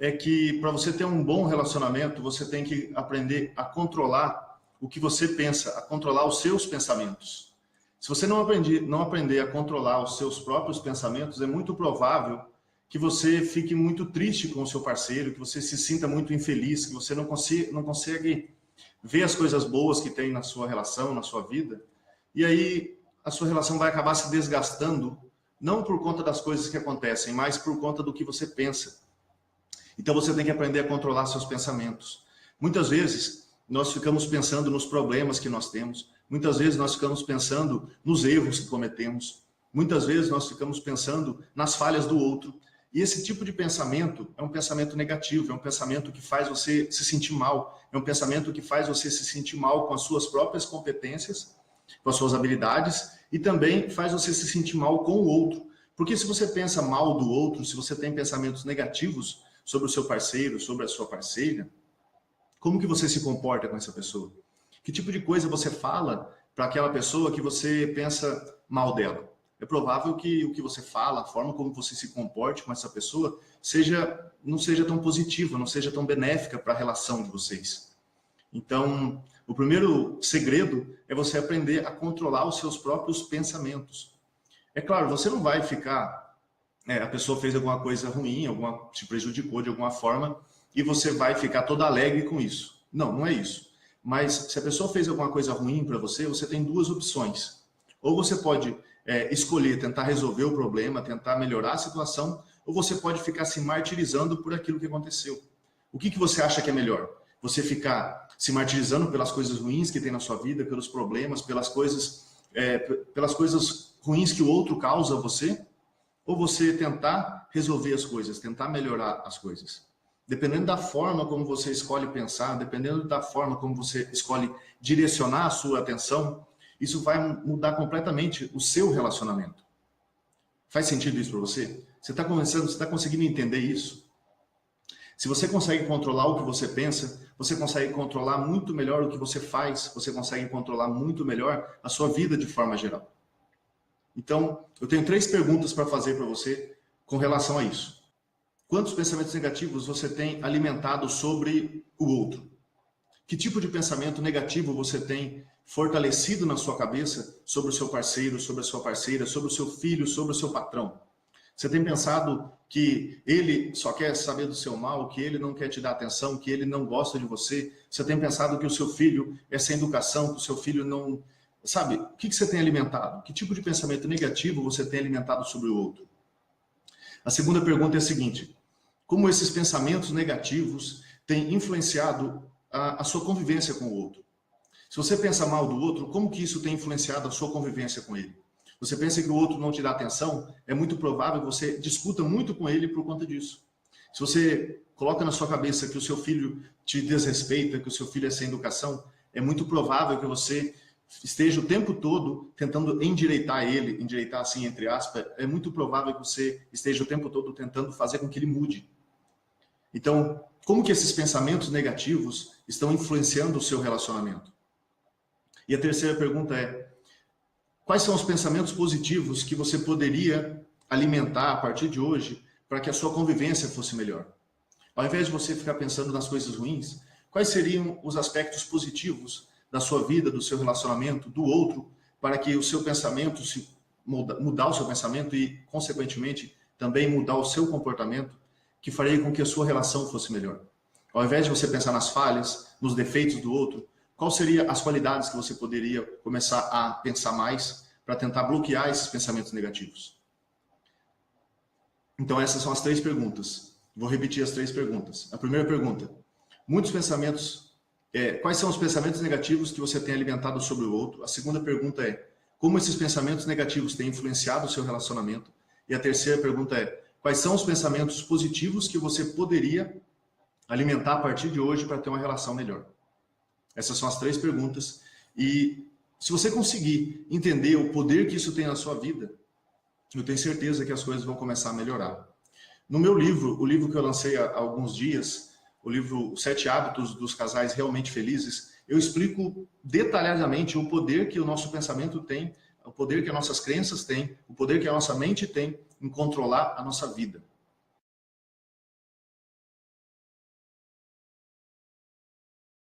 é que para você ter um bom relacionamento, você tem que aprender a controlar o que você pensa, a controlar os seus pensamentos. Se você não aprender a controlar os seus próprios pensamentos, é muito provável que você fique muito triste com o seu parceiro, que você se sinta muito infeliz, que você não consegue ver as coisas boas que tem na sua relação, na sua vida. E aí a sua relação vai acabar se desgastando, não por conta das coisas que acontecem, mas por conta do que você pensa. Então você tem que aprender a controlar seus pensamentos. Muitas vezes nós ficamos pensando nos problemas que nós temos, muitas vezes nós ficamos pensando nos erros que cometemos, muitas vezes nós ficamos pensando nas falhas do outro. E esse tipo de pensamento é um pensamento negativo, é um pensamento que faz você se sentir mal, é um pensamento que faz você se sentir mal com as suas próprias competências, com as suas habilidades, e também faz você se sentir mal com o outro. Porque se você pensa mal do outro, se você tem pensamentos negativos sobre o seu parceiro, sobre a sua parceira, como que você se comporta com essa pessoa? Que tipo de coisa você fala para aquela pessoa que você pensa mal dela? É provável que o que você fala, a forma como você se comporte com essa pessoa, não seja tão positiva, não seja tão benéfica para a relação de vocês. Então, o primeiro segredo é você aprender a controlar os seus próprios pensamentos. É claro, você não vai ficar... a pessoa fez alguma coisa ruim, te prejudicou de alguma forma, e você vai ficar todo alegre com isso. Não, não é isso. Mas se a pessoa fez alguma coisa ruim para você, você tem duas opções. Ou você pode escolher tentar resolver o problema, tentar melhorar a situação, ou você pode ficar se martirizando por aquilo que aconteceu. O que você acha que é melhor? Você ficar se martirizando pelas coisas ruins que tem na sua vida, pelos problemas, pelas coisas ruins que o outro causa a você? Ou você tentar resolver as coisas, tentar melhorar as coisas? Dependendo da forma como você escolhe pensar, dependendo da forma como você escolhe direcionar a sua atenção, isso vai mudar completamente o seu relacionamento. Faz sentido isso para você? Você está conseguindo entender isso? Se você consegue controlar o que você pensa, você consegue controlar muito melhor o que você faz, você consegue controlar muito melhor a sua vida de forma geral. Então, eu tenho 3 perguntas para fazer para você com relação a isso. Quantos pensamentos negativos você tem alimentado sobre o outro? Que tipo de pensamento negativo você tem fortalecido na sua cabeça sobre o seu parceiro, sobre a sua parceira, sobre o seu filho, sobre o seu patrão? Você tem pensado que ele só quer saber do seu mal, que ele não quer te dar atenção, que ele não gosta de você? Você tem pensado que o seu filho é sem educação, que o seu filho não... Sabe, o que você tem alimentado? Que tipo de pensamento negativo você tem alimentado sobre o outro? A segunda pergunta é a seguinte: como esses pensamentos negativos têm influenciado a sua convivência com o outro? Se você pensa mal do outro, como que isso tem influenciado a sua convivência com ele? Você pensa que o outro não te dá atenção, é muito provável que você discuta muito com ele por conta disso. Se você coloca na sua cabeça que o seu filho te desrespeita, que o seu filho é sem educação, é muito provável que você esteja o tempo todo tentando endireitar ele, endireitar assim entre aspas, é muito provável que você esteja o tempo todo tentando fazer com que ele mude. Então, como que esses pensamentos negativos estão influenciando o seu relacionamento? E a terceira pergunta é: quais são os pensamentos positivos que você poderia alimentar a partir de hoje para que a sua convivência fosse melhor? Ao invés de você ficar pensando nas coisas ruins, quais seriam os aspectos positivos da sua vida, do seu relacionamento, do outro, para que o seu pensamento, mudar o seu pensamento e, consequentemente, também mudar o seu comportamento, que faria com que a sua relação fosse melhor? Ao invés de você pensar nas falhas, nos defeitos do outro, quais seriam as qualidades que você poderia começar a pensar mais para tentar bloquear esses pensamentos negativos? Então essas são as 3 perguntas. Vou repetir as 3 perguntas. A primeira pergunta: quais são os pensamentos negativos que você tem alimentado sobre o outro? A segunda pergunta é: como esses pensamentos negativos têm influenciado o seu relacionamento? E a terceira pergunta é: quais são os pensamentos positivos que você poderia alimentar a partir de hoje para ter uma relação melhor? Essas são as 3 perguntas. E se você conseguir entender o poder que isso tem na sua vida, eu tenho certeza que as coisas vão começar a melhorar. No meu livro, o livro que eu lancei há alguns dias, o livro 7 Hábitos dos Casais Realmente Felizes, eu explico detalhadamente o poder que o nosso pensamento tem, o poder que as nossas crenças têm, o poder que a nossa mente tem em controlar a nossa vida.